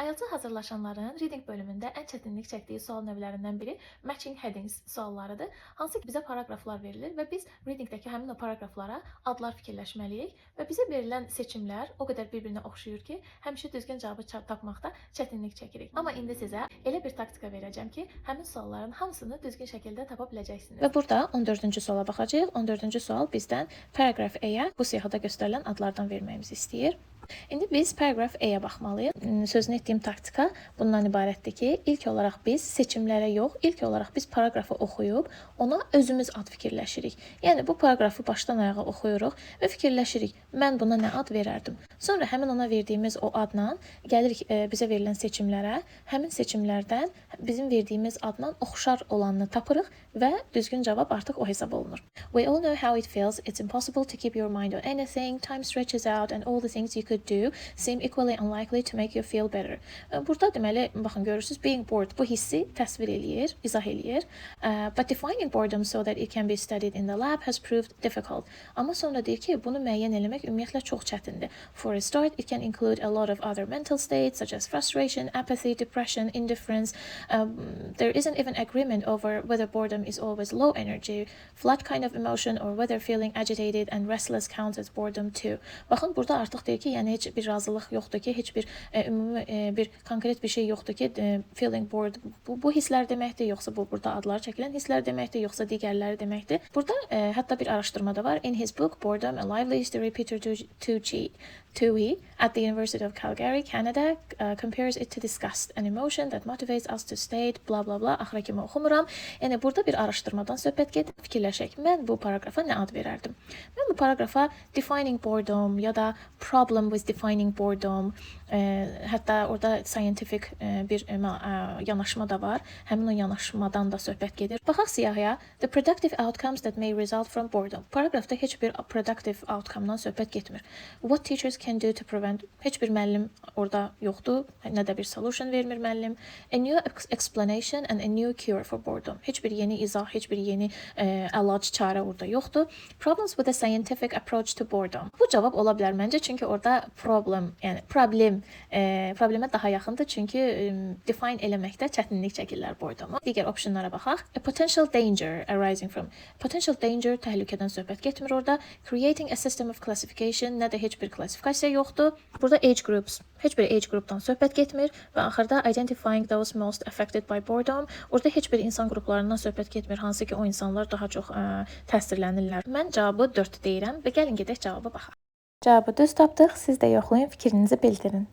IELTS-a hazırlaşanların reading bölümündə ən çətinlik çəkdiyi sual növlərindən biri matching headings suallarıdır. Hansı ki bizə paraqraflar verilir və biz readingdəki həmin o paraqraflara adlar fikirləşməliyik və bizə verilən seçimlər o qədər bir-birinə oxşuyur ki, həmişə düzgün cavabı tapmaqda çətinlik çəkirik. Amma indi sizə elə bir taktika verəcəm ki, həmin sualların hamısını düzgün şəkildə tapa biləcəksiniz. Və burada 14-cü suala baxacağıq. 14-cü sual bizdən paragraf A-ya bu siyahıda göstərilən adlardan verməyimizi istəyir. İndi biz paragraf A-ya baxmalıyıq. Sözünü etdiyim taktika bundan ibarətdir ki, ilk olaraq biz seçimlərə yox, ilk olaraq biz paraqrafı oxuyub ona özümüz ad fikirləşirik. Yəni bu paraqrafı başdan ayağa oxuyuruq və fikirləşirik, mən buna nə ad verərdim? Sonra həmin ona verdiyimiz o adla gəlirik bizə verilən seçimlərə, həmin seçimlərdən bizim verdiyimiz adla oxşar olanını tapırıq və düzgün cavab artıq o hesab olunur. We all know how it feels. It's impossible to keep your mind on anything. Time stretches out and all the things you could do seem equally unlikely to make you feel better. Burada deməli, baxın görürsüz, being bored bu hissi təsvir eləyir, izah eləyir. But defining boredom so that it can be studied in the lab has proved difficult. Amma sonra deyir ki, bunu müəyyən eləmək ümumiyyətlə çox çətindir. For a start, it can include a lot of other mental states such as frustration, apathy, depression, indifference. There isn't even agreement over whether boredom is always low energy, flat kind of emotion or whether feeling agitated and restless counts as boredom too. Baxın, burada artıq deyir ki, yəni heç bir razılıq yoxdur ki, heç bir ümumi bir konkret bir şey yoxdur ki, feeling bored bu hisslər deməkdir, yoxsa bu burada adları çəkilən hisslər deməkdir, yoxsa digərləri deməkdir. Burada hətta bir araşdırma da var. In his book Boredom, a lively history, Peter Toohey at the University of Calgary, Canada, compares it to disgust, an emotion that motivates us to state, bla bla bla, axıra kimi oxumuram. Yəni burada bir araşdırmadan söhbət gedir. Fikirləşək, mən bu paraqrafa nə ad verərdim? Mən bu paraqrafa defining boredom ya da problem with defining boredom, hətta orada scientific bir yanaşma da var. Həmin o yanaşmadan da söhbət gedir. Baxaq siyahıya. The productive outcomes that may result from boredom. Paraqrafda heç bir productive outcome-dan söhbət getmir. What teachers can do to prevent. Heç bir müəllim orada yoxdur. Nə də bir solution vermir müəllim. A new explanation and a new cure for boredom. Heç bir yeni izah, heç bir yeni əlac, çarə orada yoxdur. Problems with a scientific approach to boredom. Bu cavab ola bilər məncə, çünki orada problem, yəni problemə daha yaxındır, çünki define eləməkdə çətinlik çəkirlər boredomu. Digər optionlara baxaq. A potential danger arising from. Potential danger təhlükədən söhbət getmir orada. Creating a system of classification, nə də heç bir klassifikasiya yoxdur. Burada age groups. Heç bir age groupdan söhbət getmir və axırda identifying those most affected by boredom. Orada heç bir insan qruplarından söhbət getmir, hansı ki o insanlar daha çox təsirlənirlər. Mən cavabı 4 deyirəm və gəlin gedək cavaba baxaq. Cavabı düz tapdıq. Siz də yoxlayın, fikrinizi bildirin.